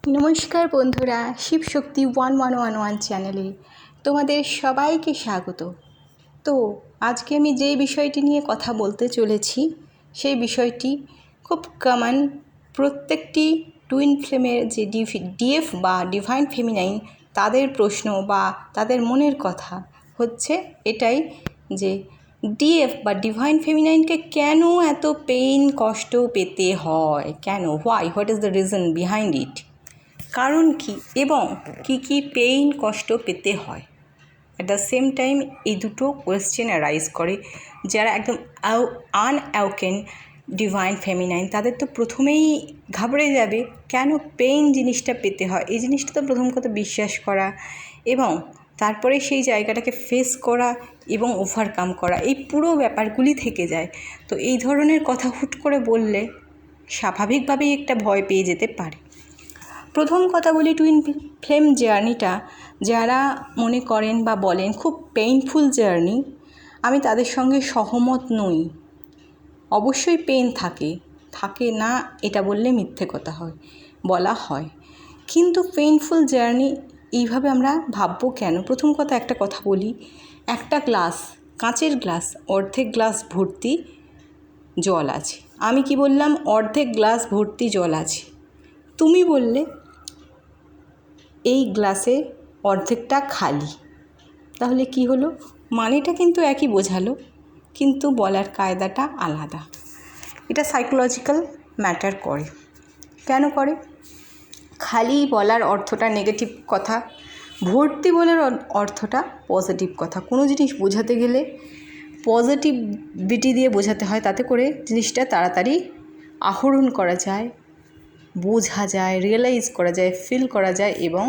নমস্কার বন্ধুরা, শিবশক্তি 1111 চ্যানেলে তোমাদের সবাইকে স্বাগত। তো আজকে আমি যে বিষয়টি নিয়ে কথা বলতে চলেছি সেই বিষয়টি খুব কমন। প্রত্যেকটি টুইন ফ্লেমের যে ডিএফ বা ডিভাইন ফেমিনাইন তাদের প্রশ্ন বা তাদের মনের কথা হচ্ছে এটাই যে ডিএফ বা ডিভাইন ফেমিনাইনকে কেন এত কষ্ট পেতে হয়, কেন, what is the reason behind it, কারণ কি এবং কি কষ্ট পেতে হয়। অ্যাট দ্য সেম টাইম এই দুটো কোয়েশ্চেন অ্যারাইজ করে। যারা একদম আনঅ্যাওকেন ডিভাইন ফেমিনাইন তাদের তো প্রথমেই ঘাবড়ে যাবে, কেন জিনিসটা পেতে হয়। এই জিনিসটা তো প্রথম কথা বিশ্বাস করা এবং তারপরে সেই জায়গাটাকে ফেস করা এবং ওভারকাম করা, এই পুরো ব্যাপারগুলি থেকে যায়। তো এই ধরনের কথা হুট করে বললে স্বাভাবিকভাবেই একটা ভয় পেয়ে যেতে পারে। প্রথম কথা বলি, টুইন ফ্লেম জার্নিটা যারা মনে করেন বা বলেন খুব পেইনফুল জার্নি, আমি তাদের সঙ্গে সহমত নই। অবশ্যই পেন থাকে না এটা বললে মিথ্যে কথা হয়, বলা হয়। কিন্তু পেইনফুল জার্নি এইভাবে আমরা ভাববো কেন? প্রথম কথা একটা কথা বলি, একটা গ্লাস, কাঁচের গ্লাস, অর্ধেক গ্লাস ভর্তি জল আছে। আমি কি বললাম? অর্ধেক গ্লাস ভর্তি জল আছে। তুমি বললে এই গ্লাসে অর্ধেকটা খালি। তাহলে কি হলো? মানেটা কিন্তু একই বোঝালো, কিন্তু বলার কায়দাটা আলাদা। এটা সাইকোলজিক্যাল ম্যাটার করে। কেন করে? খালি বলার অর্থটা নেগেটিভ কথা, ভর্তি বলার অর্থটা পজিটিভ কথা। কোনো জিনিস বোঝাতে গেলে পজিটিভিটি দিয়ে বোঝাতে হয়, তাতে করে জিনিসটা তাড়াতাড়ি আহরণ করা যায়, বোঝা যায়, রিয়েলাইজ করা যায়, ফিল করা যায় এবং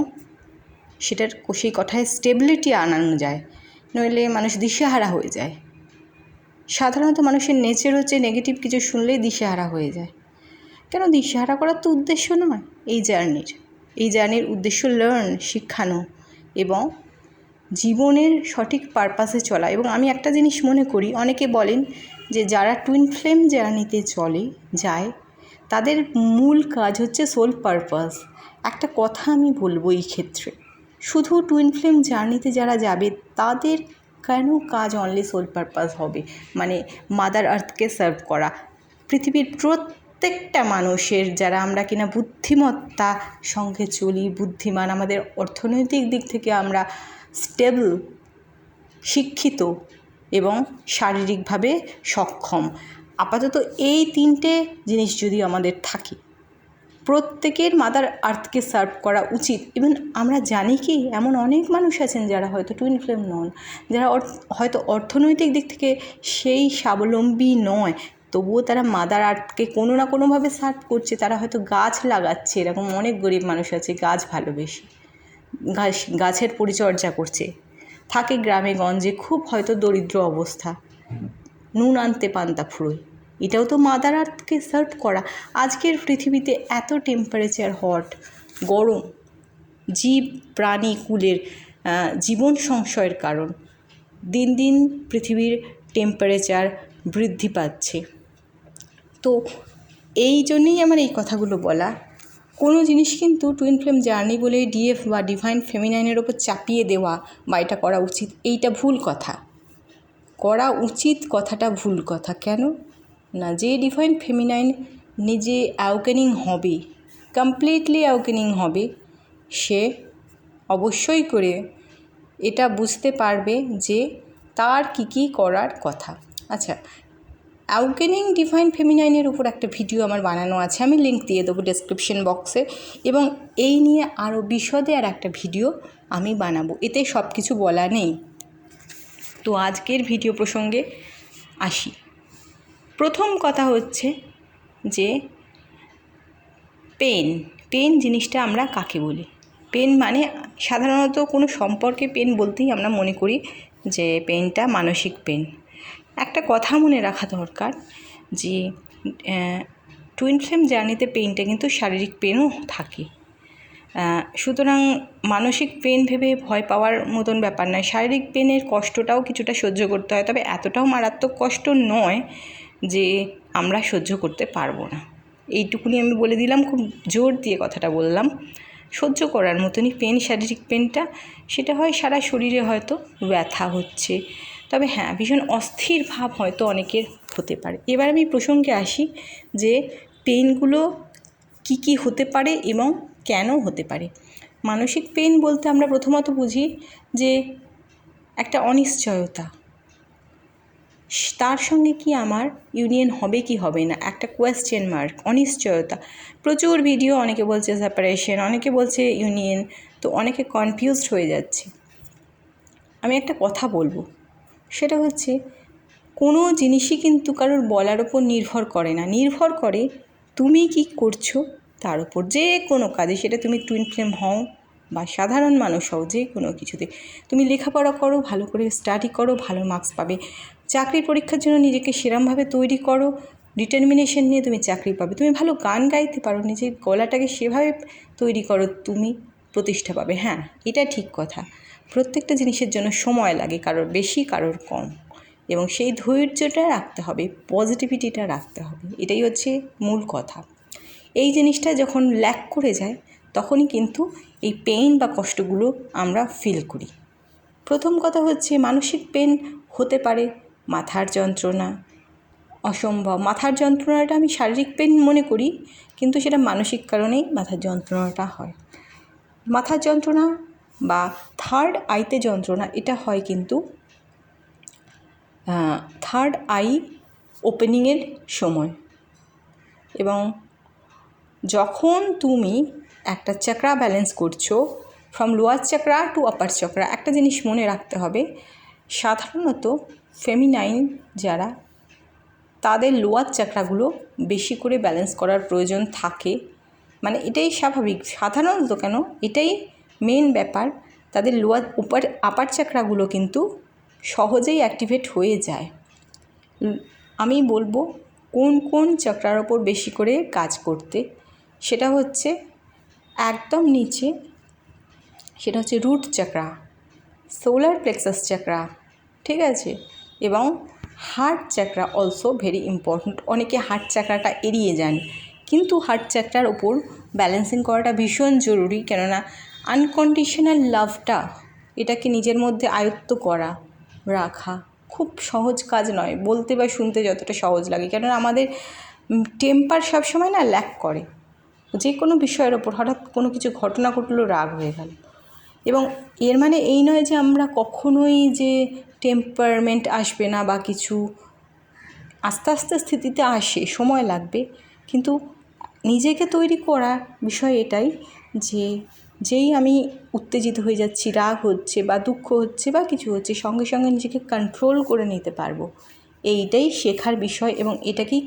সেটার সেই কথায় স্টেবিলিটি আনানো যায়। নইলে মানুষ দিশেহারা হয়ে যায়। সাধারণত মানুষের নেচার হচ্ছে নেগেটিভ কিছু শুনলেই দিশেহারা হয়ে যায়। কেন দিশেহারা করার তো উদ্দেশ্য নয় এই জার্নির উদ্দেশ্য শিখানো এবং জীবনের সঠিক পারপাসে চলা। এবং আমি একটা জিনিস মনে করি, অনেকে বলেন যে যারা টুইন ফ্লেম জার্নিতে যায় তাদের মূল কাজ হচ্ছে সোল পারপাস। একটা কথা আমি বলবো এই ক্ষেত্রে, শুধু টুইন ফ্লেম জার্নিতে যারা যাবে তাদের কেন কাজ অনলি সোল পারপাস হবে? মানে মাদার আর্থকে সার্ভ করা। পৃথিবীর প্রত্যেকটা মানুষের, যারা আমরা কিনা বুদ্ধিমত্তা সঙ্গে চলি, বুদ্ধিমান, আমাদের অর্থনৈতিক দিক থেকে আমরা স্টেবল, শিক্ষিত এবং শারীরিকভাবে সক্ষম, আপাতত এই তিনটে জিনিস যদি আমাদের থাকে, প্রত্যেকের মাদার আর্থকে সার্ভ করা উচিত। ইভেন আমরা জানি কি এমন অনেক মানুষ আছেন যারা হয়তো টুইন ফ্লেম নন, যারা হয়তো অর্থনৈতিক দিক থেকে সেই স্বাবলম্বী নয়, তবুও তারা মাদার আর্থকে কোনো না কোনোভাবে সার্ভ করছে। তারা হয়তো গাছ লাগাচ্ছে, এরকম অনেক গরিব মানুষ আছে গাছ ভালোবেসে গাছের পরিচর্যা করছে, থাকে গ্রামে গঞ্জে, খুব হয়তো দরিদ্র অবস্থা, নুন আনতে পান্তা ফুরোয়। এটাও তো মাদার আর্থকে সার্ভ করা। আজকের পৃথিবীতে এত টেম্পারেচার, গরম, জীব প্রাণী কুলের জীবন সংশয়ের কারণ দিন দিন পৃথিবীর টেম্পারেচার বৃদ্ধি পাচ্ছে। তো এই জন্যই আমার এই কথাগুলো বলা। কোনো জিনিস কিন্তু টুইন ফ্লেম জার্নি বলে ডিএফ বা ডিভাইন ফেমিনাইনের ওপর চাপিয়ে দেওয়া বা এটা করা উচিত, এইটা ভুল কথা। করা উচিত কথাটা ভুল কথা। কেন না? যে ডিভাইন ফেমিনাইন নিজে অ্যাওকেনিং হবে, কমপ্লিটলি অ্যাওকেনিং হবে, সে অবশ্যই করে এটা বুঝতে পারবে যে তার কি করার কথা। আচ্ছা, অ্যাওকেনিং ডিভাইন ফেমিনাইনের উপর একটা ভিডিও আমার বানানো আছে, আমি লিঙ্ক দিয়ে দেবো ডেসক্রিপশন বক্সে, এবং এই নিয়ে আরও বিশদে আর একটা ভিডিও আমি বানাবো। এতে সব কিছু বলা নেই। তো আজকের ভিডিও প্রসঙ্গে আসি। প্রথম কথা হচ্ছে যে পেন জিনিসটা আমরা কাকে বলি? পেন মানে সাধারণত কোনো সম্পর্কে পেন বলতেই আমরা মনে করি যে পেনটা মানসিক পেন। একটা কথা মনে রাখা দরকার যে টুইন ফ্লেম জার্নিতে পেনটা কিন্তু শারীরিক পেনও থাকে। সুতরাং মানসিক পেন ভেবে ভয় পাওয়ার মতন ব্যাপার নয়। শারীরিক পেনের কষ্টটাও কিছুটা সহ্য করতে হয়, তবে এতটাও মারাত্মক কষ্ট নয় যে আমরা সহ্য করতে পারবো না। এইটুকুনি আমি বলে দিলাম, খুব জোর দিয়ে কথাটা বললাম। সহ্য করার মতনই পেন, শারীরিক পেনটা, সেটা হয় সারা শরীরে হয়তো ব্যথা হচ্ছে, তবে হ্যাঁ ভীষণ অস্থির ভাব হয়তো অনেকের হতে পারে। এবার আমি প্রসঙ্গে আসি যে পেনগুলো কি কি হতে পারে এবং কেন হতে পারে। মানসিক পেন বলতে আমরা প্রথমত বুঝি যে একটা অনিশ্চয়তা, তার সঙ্গে কি আমার ইউনিয়ন হবে কি হবে না, একটা কোয়েশ্চেন মার্ক, অনিশ্চয়তা। প্রচুর ভিডিও, অনেকে বলছে সেপারেশন, অনেকে বলছে ইউনিয়ন, তো অনেকে কনফিউজড হয়ে যাচ্ছে। আমি একটা কথা বলবো, সেটা হচ্ছে কোনো জিনিসই কিন্তু কারোর বলার ওপর নির্ভর করে না, নির্ভর করে তুমি কি করছো তার উপর। যে কোনো কাজে, সেটা তুমি টুইন ফ্লেম হও বা সাধারণ মানুষ হও, যে কোনো কিছুতে তুমি লেখাপড়া করো, ভালো করে স্টাডি করো, ভালো মার্কস পাবে। চাকরির পরীক্ষার জন্য নিজেকে সেরমভাবে তৈরি করো, ডিটারমিনেশন নিয়ে তুমি চাকরি পাবে। তুমি ভালো গান গাইতে পারো, নিজের গলাটাকে সেভাবে তৈরি করো, তুমি প্রতিষ্ঠা পাবে। হ্যাঁ, এটা ঠিক কথা, প্রত্যেকটা জিনিসের জন্য সময় লাগে, কারোর বেশি কারোর কম, এবং সেই ধৈর্যটা রাখতে হবে, পজিটিভিটিটা রাখতে হবে, এটাই হচ্ছে মূল কথা। এই জিনিসটা যখন ল্যাক করে যায়, তখনই কিন্তু এই পেইন বা কষ্টগুলো আমরা ফিল করি। প্রথম কথা হচ্ছে মানসিক পেন হতে পারে মাথার যন্ত্রণা, অসম্ভব। মাথার যন্ত্রণাটা আমি শারীরিক পেন মনে করি, কিন্তু সেটা মানসিক কারণেই মাথার যন্ত্রণাটা হয়। মাথার যন্ত্রণা বা থার্ড আইতে যন্ত্রণা, এটা হয় কিন্তু থার্ড আই ওপেনিংয়ের সময়, এবং যখন তুমি একটা চাকরা ব্যালেন্স করছো, ফ্রম লোয়ার চাকরা টু আপার চাকরা। একটা জিনিস মনে রাখতে হবে, সাধারণত ফেমিনাইন যারা, তাদের লোয়ার চাকরাগুলো বেশি করে ব্যালেন্স করার প্রয়োজন থাকে, মানে এটাই স্বাভাবিক, সাধারণত কেন, এটাই মেন ব্যাপার। তাদের লোয়ার আপার চাকরাগুলো কিন্তু সহজেই অ্যাক্টিভেট হয়ে যায়। আমি বলবো কোন কোন চাকরার ওপর বেশি করে কাজ করতে, সেটা হচ্ছে একদম নিচে, সেটা হচ্ছে রুট চাকরা, সোলার প্লেক্সাস চাকরা, ঠিক আছে, এবং হার্ট চাকরা অলসো ভেরি ইম্পর্ট্যান্ট। অনেকে হার্ট চাকরাটা এড়িয়ে যান, কিন্তু হার্ট চাকরার ওপর ব্যালেন্সিং করাটা ভীষণ জরুরি, কেননা আনকন্ডিশনাল লাভটা, এটাকে নিজের মধ্যে আয়ত্ত করা, রাখা খুব সহজ কাজ নয়, বলতে বা শুনতে যতটা সহজ লাগে, কেননা আমাদের টেম্পার সবসময় না ল্যাক করে। যে কোনো বিষয়ের ওপর হঠাৎ কোনো কিছু ঘটনা ঘটলো, রাগ হয়ে গেল, এবং এর মানে এই নয় যে আমরা কখনোই যে টেম্পারমেন্ট আসবে না বা কিছু, আস্তে আস্তে স্থিতিতে আসে, সময় লাগবে, কিন্তু নিজেকে তৈরি করা বিষয় এটাই যে যেই আমি উত্তেজিত হয়ে যাচ্ছি, রাগ হচ্ছে বা দুঃখ হচ্ছে বা কিছু হচ্ছে, সঙ্গে সঙ্গে নিজেকে কন্ট্রোল করে নিতে পারবো, এইটাই শেখার বিষয় এবং এটাকেই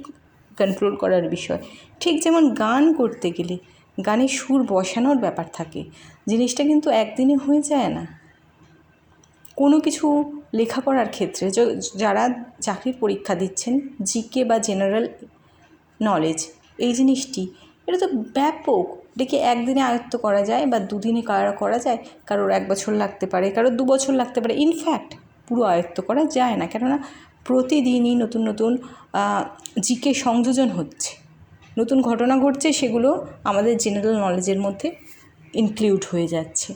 কন্ট্রোল করার বিষয়। ঠিক যেমন গান করতে গেলে গানে সুর বসানোর ব্যাপার থাকে, জিনিসটা কিন্তু একদিনে হয়ে যায় না। কোনো কিছু লেখাপড়ার ক্ষেত্রে যারা চাকরির পরীক্ষা দিচ্ছেন, জিকে বা জেনারেল নলেজ, এই জিনিসটি, এটা তো ব্যাপক, এটাকে একদিনে আয়ত্ত করা যায় বা দুদিনে করা যায়, কারোর 1 বছর লাগতে পারে, কারোর 2 বছর লাগতে পারে, ইনফ্যাক্ট পুরো আয়ত্ত করা যায় না, কেননা প্রতিদিনই নতুন নতুন জিকে সংযোজন হচ্ছে, নতুন ঘটনা ঘটছে, সেগুলো আমাদের জেনারেল নলেজের মধ্যে ইনক্লুড হয়ে যাচ্ছে।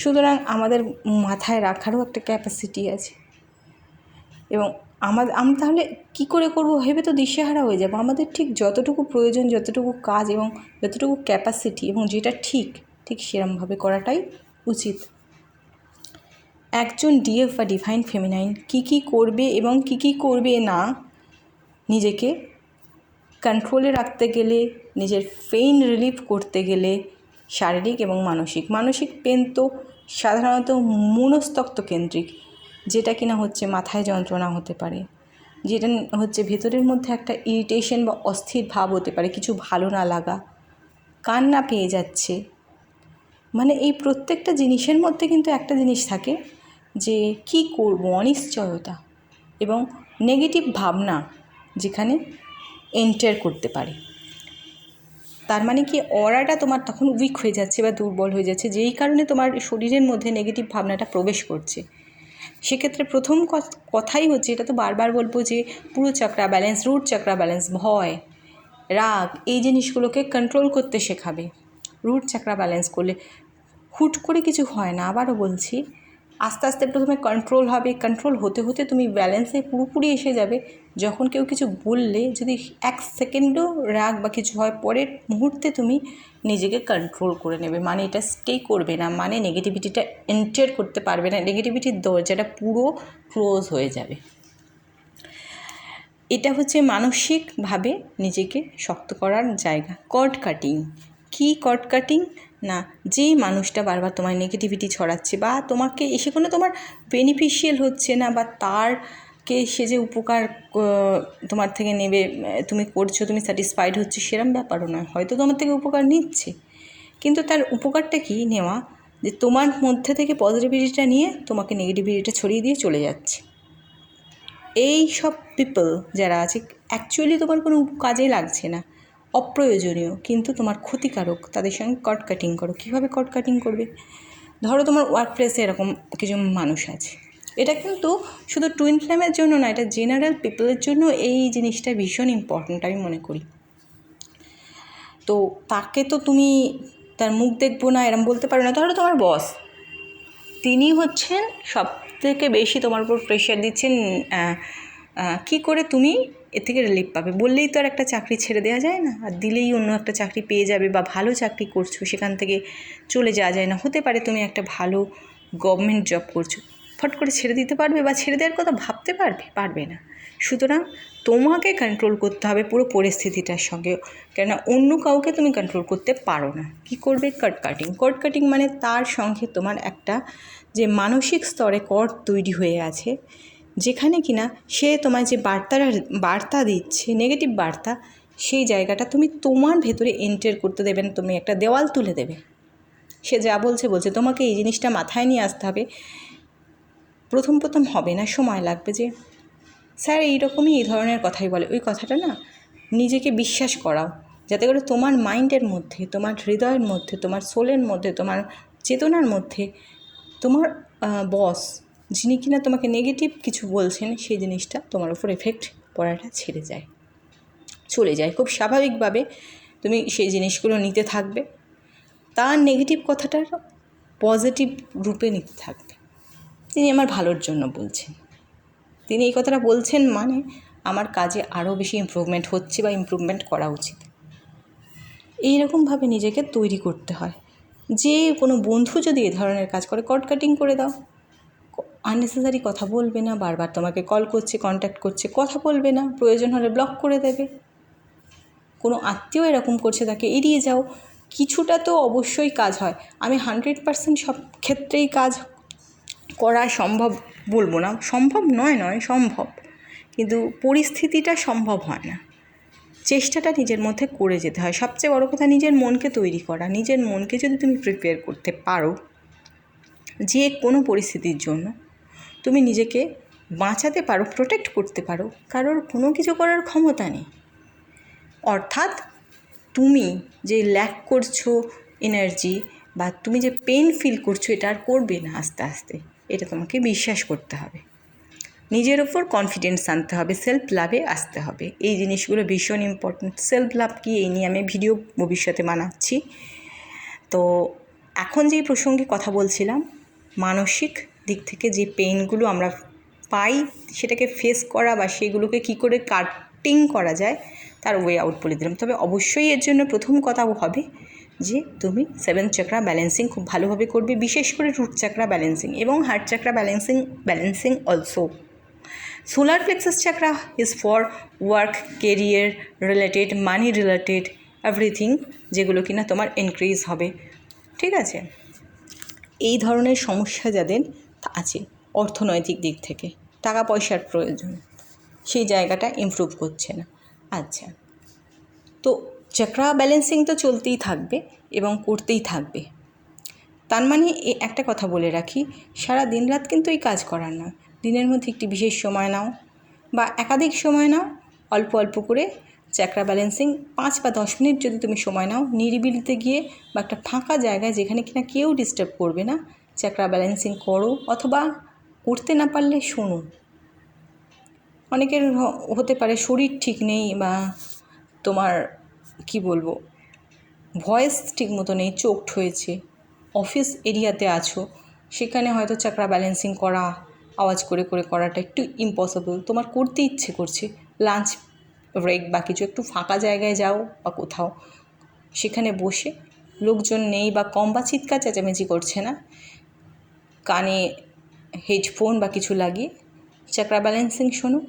সুতরাং আমাদের মাথায় রাখারও একটা ক্যাপাসিটি আছে, এবং আমরা তাহলে কী করে করবো ভেবে তো দিশেহারা হয়ে যাবো। আমাদের ঠিক যতটুকু প্রয়োজন, যতটুকু কাজ এবং যতটুকু ক্যাপাসিটি এবং যেটা ঠিক সেরমভাবে করাটাই উচিত। একজন ডিএফ বা ডিভাইন ফেমিনাইন কী কী করবে এবং কী কী করবে না, নিজেকে কন্ট্রোলে রাখতে গেলে, নিজের পেইন রিলিফ করতে গেলে, শারীরিক এবং মানসিক পেন তো সাধারণত মনস্তত্ত্ব কেন্দ্রিক, যেটা কিনা হচ্ছে মাথায় যন্ত্রণা হতে পারে, যেটা হচ্ছে ভেতরের মধ্যে একটা ইরিটেশন বা অস্থির ভাব হতে পারে, কিছু ভালো না লাগা, কান্না পেয়ে যাচ্ছে, মানে এই প্রত্যেকটা জিনিসের মধ্যে কিন্তু একটা জিনিস থাকে যে কি করব, অনিশ্চয়তা এবং নেগেটিভ ভাবনা যেখানে এন্টার করতে পারে। তার মানে কি, অরাটা তোমার তখন উইক হয়ে যাচ্ছে বা দুর্বল হয়ে যাচ্ছে, যেই কারণে তোমার শরীরের মধ্যে নেগেটিভ ভাবনাটা প্রবেশ করছে। সেক্ষেত্রে প্রথম কথাই হচ্ছে, এটা তো বারবার বলবো, যে পুরো চাকরা ব্যালেন্স, রুট চাকরা ব্যালেন্স, ভয়, রাগ, এই জিনিসগুলোকে কন্ট্রোল করতে শেখাবে। রুট চাকরা ব্যালেন্স করলে হুট করে কিছু হয় না, আবারও বলছি, আস্তে আস্তে প্রথমে কন্ট্রোল হবে, কন্ট্রোল হতে হতে তুমি ব্যালেন্সে পুরোপুরি এসে যাবে। যখন কেউ কিছু বললে যদি 1 সেকেন্ডও রাগ বা কিছু হয়, পরের মুহূর্তে তুমি নিজেকে কন্ট্রোল করে নেবে, মানে এটা স্টে করবে না, মানে নেগেটিভিটিটা এন্টার করতে পারবে না, নেগেটিভিটির দরজাটা পুরো ক্লোজ হয়ে যাবে। এটা হচ্ছে মানসিকভাবে নিজেকে শক্ত করার জায়গা। Cord cutting. কী কর্ড কাটিং? না, যেই মানুষটা বারবার তোমার নেগেটিভিটি ছড়াচ্ছে বা তোমাকে এসে কোনো তোমার বেনিফিশিয়াল হচ্ছে না, বা তারকে সে যে উপকার তোমার থেকে নেবে, তুমি করছো, তুমি স্যাটিসফাইড হচ্ছে, সেরম ব্যাপারও নয়। হয়তো তোমার থেকে উপকার নিচ্ছে, কিন্তু তার উপকারটা কি নেওয়া, যে তোমার মধ্যে থেকে পজিটিভিটিটা নিয়ে তোমাকে নেগেটিভিটিটা ছড়িয়ে দিয়ে চলে যাচ্ছে। এই সব পিপল যারা আছে অ্যাকচুয়ালি তোমার কোনো কাজে লাগছে না, অপ্রয়োজনীয়, কিন্তু তোমার ক্ষতিকারক, তাদের সঙ্গে কট কাটিং করো। কীভাবে কট কাটিং করবে? ধরো তোমার ওয়ার্ক প্লেসে এরকম কিছু মানুষ আছে, এটা কিন্তু শুধু টুইন ফ্লেমের জন্য না, এটা জেনারেল পিপলের জন্য এই জিনিসটা ভীষণ ইম্পর্ট্যান্ট আমি মনে করি। তো তাকে তো তুমি তার মুখ দেখবো না এরম বলতে পারো না। ধরো তোমার বস, তিনি হচ্ছেন সব থেকে বেশি তোমার উপর প্রেশার দিচ্ছেন, কী করে তুমি এর থেকে রিলিফ পাবে। বললেই তো আর একটা চাকরি ছেড়ে দেওয়া যায় না, আর দিলেই অন্য একটা চাকরি পেয়ে যাবে, বা ভালো চাকরি করছো সেখান থেকে চলে যাওয়া যায় না। হতে পারে তুমি একটা ভালো গভর্নমেন্ট জব করছো, ফট করে ছেড়ে দিতে পারবে, বা ছেড়ে দেওয়ার কথা ভাবতে পারবে না। সুতরাং তোমাকে কন্ট্রোল করতে হবে পুরো পরিস্থিতিটার সঙ্গে, কেননা অন্য কাউকে তুমি কন্ট্রোল করতে পারো না। কি করবে? কট কাটিং। কট কাটিং মানে তার সঙ্গে তোমার একটা যে মানসিক স্তরে কট তৈরি হয়ে আছে, যেখানে কিনা সে তোমায় যে বার্তা দিচ্ছে, নেগেটিভ বার্তা, সেই জায়গাটা তুমি তোমার ভেতরে এন্টার করতে দেবে না, তুমি একটা দেওয়াল তুলে দেবে। সে যা বলছে, তোমাকে এই জিনিসটা মাথায় নিয়ে আসতে হবে। প্রথম হবে না, সময় লাগবে, যে স্যার এইরকমই এই ধরনের কথাই বলে, ওই কথাটা না নিজেকে বিশ্বাস করাও, যাতে করে তোমার মাইন্ডের মধ্যে, তোমার হৃদয়ের মধ্যে, তোমার সোলের মধ্যে, তোমার চেতনার মধ্যে তোমার বস যিনি কিনা তোমাকে নেগেটিভ কিছু বলছেন, সেই জিনিসটা তোমার উপর এফেক্ট পড়াটা চলে যায়। খুব স্বাভাবিকভাবে তুমি সেই জিনিসগুলো নিতে থাকবে, তার নেগেটিভ কথাটার পজিটিভ রূপে নিতে থাকবে। তিনি আমার ভালোর জন্য বলছেন, তিনি এই কথাটা বলছেন, মানে আমার কাজে আরও বেশি ইমপ্রুভমেন্ট হচ্ছে বা ইমপ্রুভমেন্ট করা উচিত। এইরকমভাবে নিজেকে তৈরি করতে হয়। যে কোনো বন্ধু যদি এ ধরনের কাজ করে, কট কাটিং করে দাও। আননেসেসারি কথা বলবে না, বারবার তোমাকে কল করছে, কন্ট্যাক্ট করছে, কথা বলবে না, প্রয়োজন হলে ব্লক করে দেবে। কোনো আত্মীয় এরকম করছে, তাকে এড়িয়ে যাও। কিছুটা তো অবশ্যই কাজ হয়, আমি 100% সব ক্ষেত্রেই কাজ করা সম্ভব বলবো না, সম্ভব নয় সম্ভব, কিন্তু পরিস্থিতিটা সম্ভব হয় না। চেষ্টাটা নিজের মধ্যে করে যেতে হয়। সবচেয়ে বড় কথা নিজের মনকে তৈরি করা। নিজের মনকে যদি তুমি প্রিপেয়ার করতে পারো যে কোনো পরিস্থিতির জন্য, তুমি নিজেকে বাঁচাতে পারো, প্রোটেক্ট করতে পারো, কারোর কোনো কিছু করার ক্ষমতা নেই। অর্থাৎ তুমি যে ল্যাক করছো এনার্জি, বা তুমি যে পেন ফিল করছো, এটা আর করবে না আস্তে আস্তে। এটা তোমাকে বিশ্বাস করতে হবে, নিজের ওপর কনফিডেন্স আনতে হবে, সেলফ লাভে আসতে হবে। এই জিনিসগুলো ভীষণ ইম্পর্ট্যান্ট। সেলফ লাভ কি, এই নিয়ে আমি ভিডিও ভবিষ্যতে বানাচ্ছি। তো এখন যেই প্রসঙ্গে কথা বলছিলাম, মানসিক দিক থেকে যে পেইনগুলো আমরা পাই, সেটাকে ফেস করা বা সেগুলোকে কী করে কাটিং করা যায়, তার ওয়ে আউট বলে দিলাম। তবে অবশ্যই এর জন্য প্রথম কথা হবে যে তুমি 7 চাকরা ব্যালেন্সিং খুব ভালোভাবে করবে, বিশেষ করে রুট চাকরা ব্যালেন্সিং এবং heart চাকরা balancing also. Solar plexus চাকরা is for work, career related, money related, everything, যেগুলো কিনা তোমার ইনক্রিজ হবে। ঠিক আছে? এই ধরনের সমস্যা যাদের আছে অর্থনৈতিক দিক থেকে, টাকা পয়সার প্রয়োজন, সেই জায়গাটা ইমপ্রুভ করছে না। আচ্ছা, তো চাকরা ব্যালেন্সিং তো চলতেই থাকবে এবং করতেই থাকবে। তার মানে একটা কথা বলে রাখি, সারা দিন রাত কিন্তু এই কাজ করার নয়। দিনের মধ্যে একটি বিশেষ সময় নাও, বা একাধিক সময় নাও, অল্প অল্প করে চাকরা ব্যালেন্সিং 5 বা 10 মিনিট যদি তুমি সময় নাও, নিরিবিলিতে গিয়ে বা একটা ফাঁকা জায়গায় যেখানে কিনা কেউ ডিস্টার্ব করবে না, চাকরা ব্যালেন্সিং করো, অথবা করতে না পারলে শোনো। অনেকের হতে পারে শরীর ঠিক নেই, বা তোমার কি বলবো, ভয়েস ঠিক মতো নেই, চোকড হয়েছে, অফিস এরিয়াতে আছো, সেখানে হয়তো চাকরা ব্যালেন্সিং করা, আওয়াজ করে করে করাটা একটু ইম্পসিবল, তোমার করতে ইচ্ছে করছে, লাঞ্চ ব্রেক বা কিছু একটু ফাঁকা জায়গায় যাও বা কোথাও, সেখানে বসে লোকজন নেই বা কম বা চিৎকার চেঁচামেচি করছে না, কানে হেডফোন বা কিছু লাগিয়ে চাকরা ব্যালেন্সিং শোনো,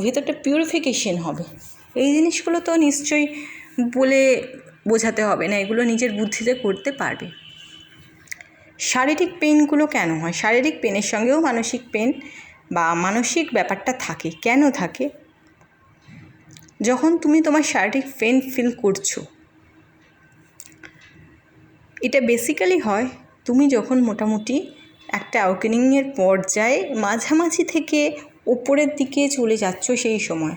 ভেতরটা পিউরিফিকেশন হবে। এই জিনিসগুলো তো নিশ্চয়ই বলে বোঝাতে হবে না, এগুলো নিজের বুদ্ধিতে করতে পারবে। শারীরিক পেনগুলো কেন হয়? শারীরিক পেনের সঙ্গেও মানসিক পেন বা মানসিক ব্যাপারটা থাকে। কেন থাকে? যখন তুমি তোমার শারীরিক পেন ফিল করছো, এটা বেসিক্যালি হয় তুমি যখন মোটামুটি একটা অ্যাওয়েকেনিংয়ের পর্যায়ে মাঝামাঝি থেকে ওপরের দিকে চলে যাচ্ছ, সেই সময়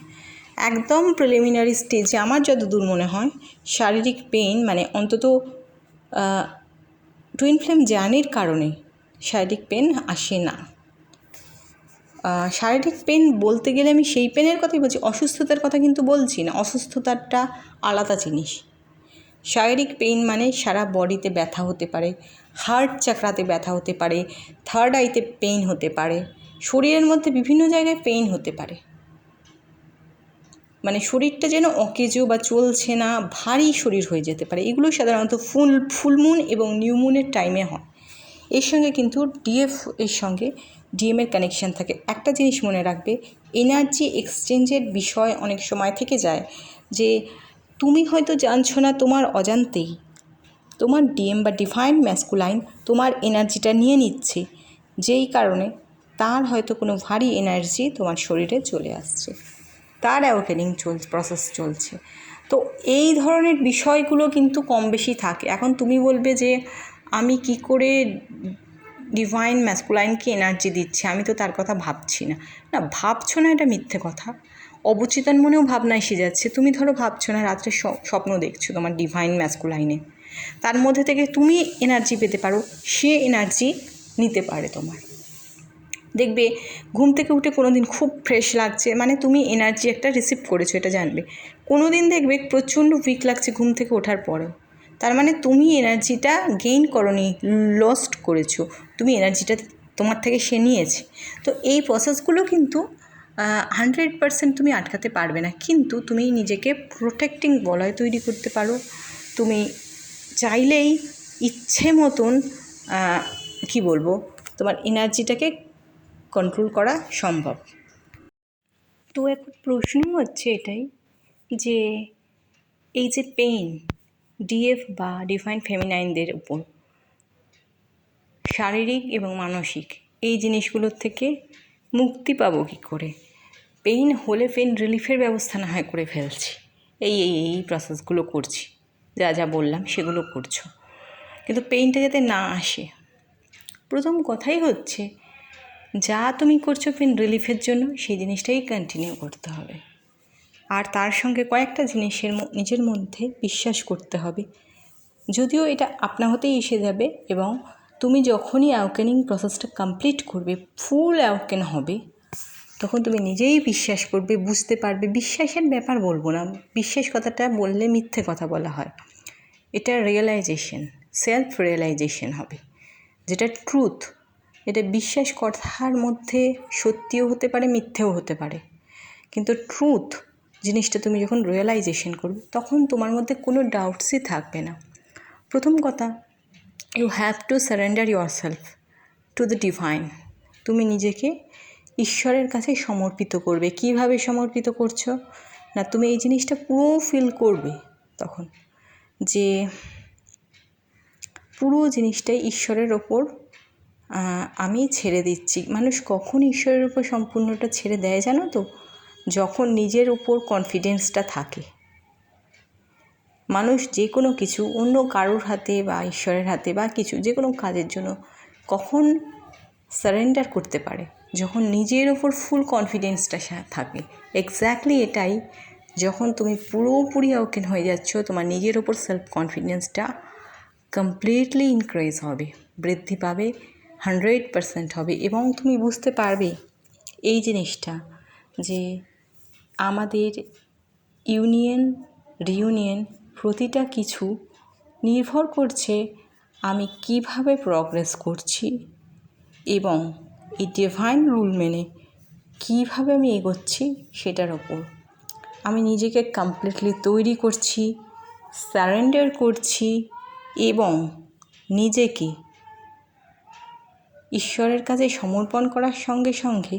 একদম প্রিলিমিনারি স্টেজে আমার যতদূর মনে হয় শারীরিক পেন মানে অন্তত টুইন ফ্লেম জার্নির কারণে শারীরিক পেন আসে না। শারীরিক পেন বলতে গেলে আমি সেই পেনের কথাই বলছি, অসুস্থতার কথা কিন্তু বলছি না, অসুস্থতাটা আলাদা জিনিস। শারীরিক পেইন মানে সারা বডিতে ব্যথা হতে পারে, হার্ট চাকরাতে ব্যথা হতে পারে, থার্ড আইতে পেইন হতে পারে, শরীরের মধ্যে বিভিন্ন জায়গায় পেইন হতে পারে, মানে শরীরটা যেন অকেজো বা চলছে না, ভারী শরীর হয়ে যেতে পারে। এগুলো সাধারণত ফুলমুন এবং নিউমুনের টাইমে হয়। এর সঙ্গে কিন্তু ডিএফ এর সঙ্গে ডিএমের কানেকশান থাকে। একটা জিনিস মনে রাখবে, এনার্জি এক্সচেঞ্জের বিষয় অনেক সময় থেকে যায় যে তুমি হয়তো জানছো না, তোমার অজান্তেই তোমার ডিএম বা ডিভাইন ম্যাসকুলাইন তোমার এনার্জিটা নিয়ে নিচ্ছে, যেই কারণে তার হয়তো কোনো ভারী এনার্জি তোমার শরীরে চলে আসছে, তার অ্যাওয়েকেনিং প্রসেস চলছে। তো এই ধরনের বিষয়গুলো কিন্তু কম বেশি থাকে। এখন তুমি বলবে যে আমি কি করে ডিভাইন ম্যাসকুলাইনকে এনার্জি দিচ্ছি, আমি তো তার কথা ভাবছি না। না, ভাবছো না এটা মিথ্যে কথা, অবচেতন মনেও ভাবনা এসে যাচ্ছে। তুমি ধরো ভাবছো না, রাত্রে স্বপ্ন দেখছো তোমার ডিভাইন ম্যাসকুলাইনে, তার মধ্যে থেকে তুমি এনার্জি পেতে পারো, সে এনার্জি নিতে পারে তোমার। দেখবে ঘুম থেকে উঠে কোনো দিন খুব ফ্রেশ লাগছে, মানে তুমি এনার্জি একটা রিসিভ করেছো, এটা জানবে। কোনো দিন দেখবে প্রচণ্ড উইক লাগছে ঘুম থেকে ওঠার পরেও, তার মানে তুমি এনার্জিটা গেইন করোনি, লস্ট করেছো, তুমি এনার্জিটা তোমার থেকে সে নিয়েছে। তো এই প্রসেসগুলো কিন্তু 100% তুমি আটকাতে পারবে না, কিন্তু তুমি নিজেকে প্রোটেক্টিং বলয় তৈরি করতে পারো। তুমি চাইলেই ইচ্ছে মতন কি বলবো, তোমার এনার্জিটাকে কন্ট্রোল করা সম্ভব। তো এখন প্রশ্ন হচ্ছে এটাই যে এই যে পেইন ডিএফ বা ডিভাইন ফেমিনাইনদের উপর, শারীরিক এবং মানসিক এই জিনিসগুলোর থেকে মুক্তি পাবো কী করে? পেইন হলে পেইন রিলিফের ব্যবস্থা না হয় করে ফেলছি, এই প্রসেসগুলো করছি, যা যা বললাম সেগুলো করছো, কিন্তু পেইনটা যাতে না আসে, প্রথম কথাই হচ্ছে যা তুমি করছো পেন রিলিফের জন্য, সেই জিনিসটাই কন্টিনিউ করতে হবে। আর তার সঙ্গে কয়েকটা জিনিসের নিজের মধ্যে বিশ্বাস করতে হবে, যদিও এটা আপনা হতেই এসে যাবে। এবং তুমি যখনই অ্যাওয়েকেনিং প্রসেসটা কমপ্লিট করবে, ফুল অ্যাওয়েকেন হবে, তখন তুমি নিজেই বিশ্বাস করবে, বুঝতে পারবে। বিশ্বাসের ব্যাপার বলবো না, বিশ্বাস কথাটা বললে মিথ্যে কথা বলা হয়, এটা রিয়েলাইজেশন, সেলফ রিয়েলাইজেশন হবে, যেটা ট্রুথ। এটা বিশ্বাস কথার মধ্যে সত্যিও হতে পারে, মিথ্যেও হতে পারে, কিন্তু ট্রুথ জিনিসটা তুমি যখন রিয়েলাইজেশন করবে, তখন তোমার মধ্যে কোনো ডাউটসই থাকবে না। প্রথম কথা, you have to surrender yourself to the divine. তুমি নিজেকে ঈশ্বরের কাছে সমর্পিত করবে। কিভাবে সমর্পিত করছো? না, তুমি এই জিনিসটা পুরো ফিল করবে তখন, যে পুরো জিনিসটাই ঈশ্বরের ওপর আমি ছেড়ে দিচ্ছি। মানুষ কখন ঈশ্বরের উপর সম্পূর্ণটা ছেড়ে দেয় জানো তো? যখন নিজের উপর কনফিডেন্সটা থাকে। মানুষ যে কোনো কিছু অন্য কারোর হাতে বা ঈশ্বরের হাতে বা কিছু যে কোনো কাজের জন্য কখন সারেন্ডার করতে পারে? যখন নিজের ওপর ফুল কনফিডেন্সটা থাকে। এক্স্যাক্টলি এটাই, যখন তুমি পুরোপুরি অকেন হয়ে যাচ্ছ, তোমার নিজের ওপর সেলফ কনফিডেন্সটা কমপ্লিটলি ইনক্রিজ হবে, বৃদ্ধি পাবে, 100% হবে। এবং তুমি বুঝতে পারবে এই জিনিসটা, যে আমাদের ইউনিয়ন রিউনিয়ন প্রতিটা কিছু নির্ভর করছে আমি কিভাবে প্রগ্রেস করছি এবং এই ডিভাইন রুল মেনে কিভাবে আমি এগোচ্ছি সেটার ওপর। আমি নিজেকে কমপ্লিটলি তৈরি করছি, সারেন্ডার করছি এবং নিজেকে ঈশ্বরের কাছে সমর্পণ করার সঙ্গে সঙ্গে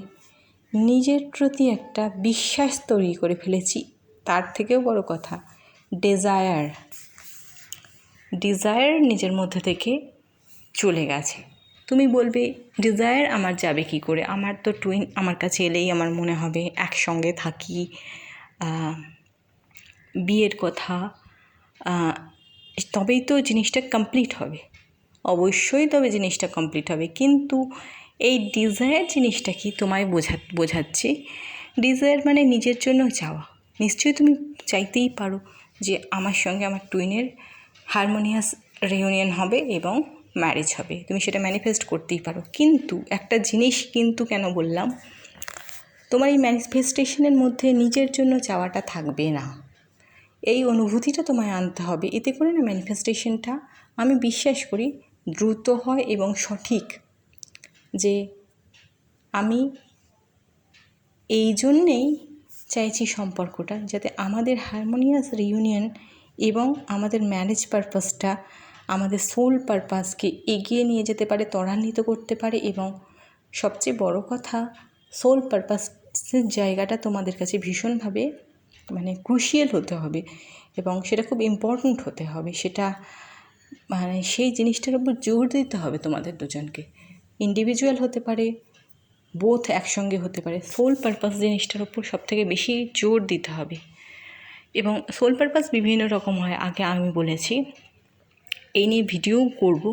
নিজের প্রতি একটা বিশ্বাস তৈরি করে ফেলেছি। তার থেকেও বড় কথা, ডিজায়ার নিজের মধ্যে থেকে চলে গেছে। তুমি বলবে ডিজায়ার আমার যাবে কি করে? আমার তো টুইন আমার কাছে এলেই আমার মনে হবে একসঙ্গে থাকি, বিয়ের কথা, তবেই তো জিনিসটা কমপ্লিট হবে। অবশ্যই তবে জিনিসটা কমপ্লিট হবে, কিন্তু এই ডিজায়ার জিনিসটা কি তোমায় বোঝাচ্ছি। ডিজায়ার মানে নিজের জন্য চাওয়া। নিশ্চয়ই তুমি চাইতেই পারো যে আমার সঙ্গে আমার টুইনের হারমোনিয়াস রিউনিয়ন হবে এবং ম্যারেজ হবে, তুমি সেটা ম্যানিফেস্ট করতেই পারো। কিন্তু একটা জিনিস কিন্তু কেন বললাম, তোমার এই ম্যানিফেস্টেশনের মধ্যে নিজের জন্য চাওয়াটা থাকবে না। এই অনুভূতিটা তোমায় আনতে হবে। এতে করে না ম্যানিফেস্টেশনটা আমি বিশ্বাস করি দ্রুত হয় এবং সঠিক। যে আমি এই জন্যেই চাইছি সম্পর্কটা যাতে আমাদের হারমোনিয়াস রিউনিয়ন এবং আমাদের ম্যারেজ পারপাসটা আমাদের সোল পারপাসকে এগিয়ে নিয়ে যেতে পারে, ত্বরান্বিত করতে পারে। এবং সবচেয়ে বড় কথা, সোল পারপাসের জায়গাটা তোমাদের কাছে ভীষণভাবে ক্রুশিয়াল হতে হবে এবং সেটা খুব ইম্পর্ট্যান্ট হতে হবে। সেটা সেই জিনিসটার উপর জোর দিতে হবে তোমাদের দুজনকে। ইন্ডিভিজুয়াল হতে পারে, বোথ একসঙ্গে হতে পারে। সোল পারপাস জিনিসটার উপর সবথেকে বেশি জোর দিতে হবে। এবং সোল পারপাস বিভিন্ন রকম হয়, আগে আমি বলেছি, এই নিয়ে ভিডিও করব।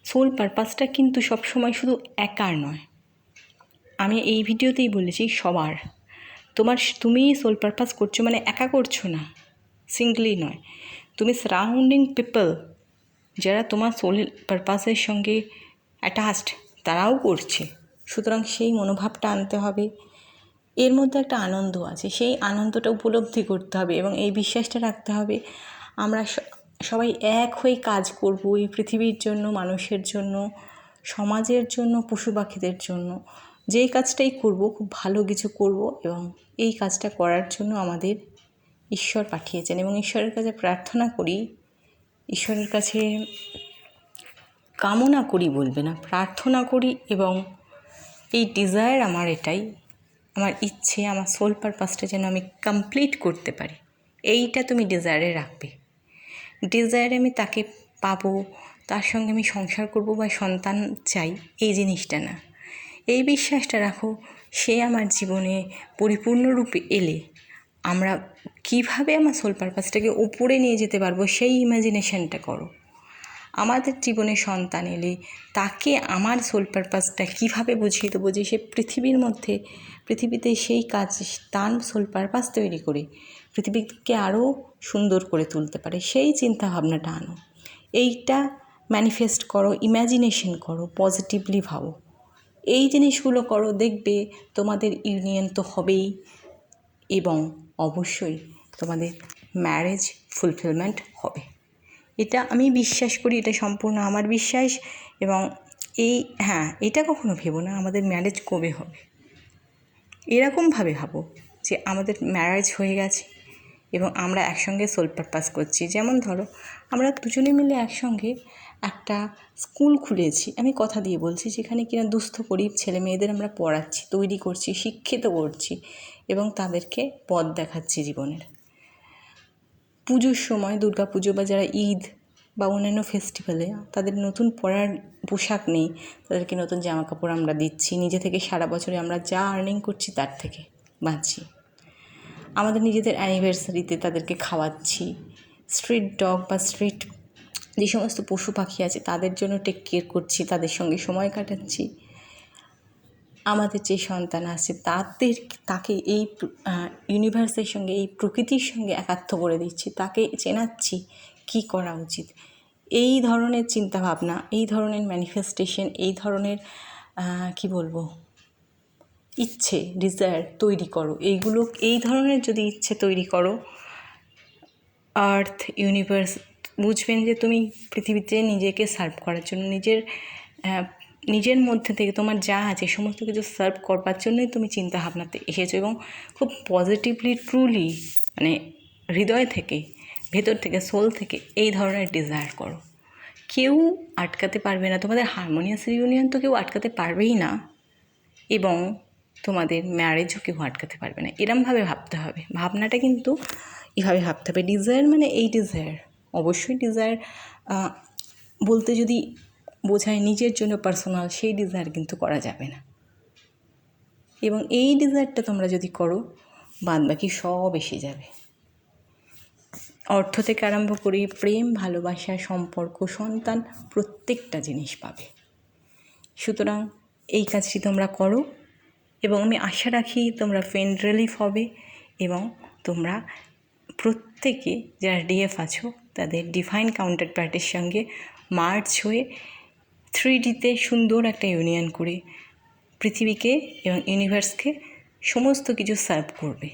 সোল পারপাসটা কিন্তু সবসময় শুধু একার নয়, আমি এই ভিডিওতেই বলেছি সবার। তুমি সোল পারপাস করছো মানে একা করছো না, সিঙ্গলি নয়, তুমি সারাউন্ডিং পিপল যারা তোমার সোল পারপাসের সঙ্গে অ্যাটাচড তারাও করছে। সুতরাং সেই মনোভাবটা আনতে হবে। এর মধ্যে একটা আনন্দ আছে, সেই আনন্দটা উপলব্ধি করতে হবে এবং এই বিশ্বাসটা রাখতে হবে আমরা সবাই এক হয়ে কাজ করব এই পৃথিবীর জন্য, মানুষের জন্য, সমাজের জন্য, পশু পাখিদের জন্য। যেই কাজটাই করব খুব ভালো কিছু করব এবং এই কাজটা করার জন্য আমাদের ঈশ্বর পাঠিয়েছেন। এবং ঈশ্বরের কাছে প্রার্থনা করি, ঈশ্বরের কাছে কামনা করি বলবে না, প্রার্থনা করি। এবং এই ডিজায়ার আমার এটাই, আমার ইচ্ছে, আমার সোল পারপাসটা যেন আমি কমপ্লিট করতে পারি, এইটা তুমি ডিজায়ারে রাখবে। ডিজায়ারে আমি তাকে পাবো, তার সঙ্গে আমি সংসার করব বা সন্তান চাই, এই জিনিসটা না। এই বিশ্বাসটা রাখো, সে আমার জীবনে পরিপূর্ণরূপে এলে আমরা কিভাবে আমার সোল পারপাসটাকে উপরে নিয়ে যেতে পারবো সেই ইমাজিনেশনটা করো। আমাদের জীবনে সন্তান এলে তাকে আমার সোল পারপাসটা কীভাবে বুঝিয়ে দেবো যে সে পৃথিবীতে সেই কাজ, তার সোল পারপাস তৈরি করে পৃথিবীকে আরও সুন্দর করে তুলতে পারে, সেই চিন্তাভাবনাটা আনো। এইটা ম্যানিফেস্ট করো, ইম্যাজিনেশন করো, পজিটিভলি ভাবো। এই জিনিসগুলো করো, দেখবে তোমাদের ইউনিয়ন তো হবেই এবং অবশ্যই তোমাদের ম্যারেজ ফুলফিলমেন্ট হবে। এটা আমি বিশ্বাস করি, এটা সম্পূর্ণ আমার বিশ্বাস। এবং এটা কখনো ভেবো না আমাদের ম্যারেজ কবে হবে, এরকমভাবে ভাবো যে আমাদের ম্যারেজ হয়ে গেছে এবং আমরা একসঙ্গে সোল পারপাস করছি। যেমন ধরো আমরা দুজনে মিলে একসঙ্গে একটা স্কুল খুলেছি, আমি কথা দিয়ে বলছি, যেখানে কিনা দুস্থ গরিব ছেলে মেয়েদের আমরা পড়াচ্ছি, তৈরি করছি, শিক্ষিত করছি এবং তাদেরকে পথ দেখাচ্ছি জীবনের। পুজোর সময়, দুর্গা পুজো বা যারা ঈদ বা অন্যান্য ফেস্টিভ্যালে তাদের নতুন পরার পোশাক নেই, তাদেরকে নতুন জামা কাপড় আমরা দিচ্ছি। নিজে থেকে সারা বছরে আমরা যা আর্নিং করছি তার থেকে বাঁচি। আমাদের নিজেদের অ্যানিভার্সারিতে তাদেরকে খাওয়াচ্ছি। স্ট্রিট ডগ বা স্ট্রিট যে সমস্ত পশু পাখি আছে তাদের জন্য টেক কেয়ার করছি, তাদের সঙ্গে সময় কাটাচ্ছি। আমাদের যে সন্তান আছে তাকে এই ইউনিভার্সের সঙ্গে, এই প্রকৃতির সঙ্গে একাত্ম করে দিচ্ছি, তাকে চেনাচ্ছি কী করা উচিত। এই ধরনের চিন্তাভাবনা, এই ধরনের ম্যানিফেস্টেশন, এই ধরনের ইচ্ছে, ডিজায়ার তৈরি করো। এই ধরনের যদি ইচ্ছে তৈরি করো, আর্থ, ইউনিভার্স বুঝবেন যে তুমি পৃথিবীতে নিজেকে সার্ভ করার জন্য নিজের মধ্যে থেকে তোমার যা আছে সমস্ত কিছু সার্ভ করবার জন্যই তুমি চিন্তা ভাবনাতে এসেছো এবং খুব পজিটিভলি ট্রুলি মানে হৃদয় থেকে, ভেতর থেকে, সোল থেকে এই ধরনের ডিজায়ার করো। কেউ আটকাতে পারবে না, তোমাদের হারমোনিয়াস রিউনিয়ন তো কেউ আটকাতে পারবেই না, এবং তোমাদের ম্যারেজও কেউ আটকাতে পারবে না। এরমভাবে ভাবতে হবে, ভাবনাটা কিন্তু এভাবে ভাবতে হবে। ডিজায়ার মানে এই ডিজায়ার, অবশ্যই ডিজায়ার বলতে যদি বোঝায় নিজের জন্য পার্সোনাল, সেই ডিজায়ার কিন্তু করা যাবে না। এবং এই ডিজায়ারটা তোমরা যদি করো, বাদবাকি সব এসে যাবে। অর্থ থেকে আরম্ভ করে প্রেম, ভালোবাসা, সম্পর্ক, সন্তান, প্রত্যেকটা জিনিস পাবে। সুতরাং এই কাজটি তোমরা করো এবং আমি আশা রাখি তোমরা পেন রিলিফ হবে এবং তোমরা প্রত্যেকে যারা ডিএফ আছো তাদের ডিভাইন কাউন্টার পার্টের সঙ্গে মার্চ হয়ে 3Dতে সুন্দর একটা ইউনিয়ন করে পৃথিবীকে এবং ইউনিভার্সকে সমস্ত কিছু সার্ভ করবে।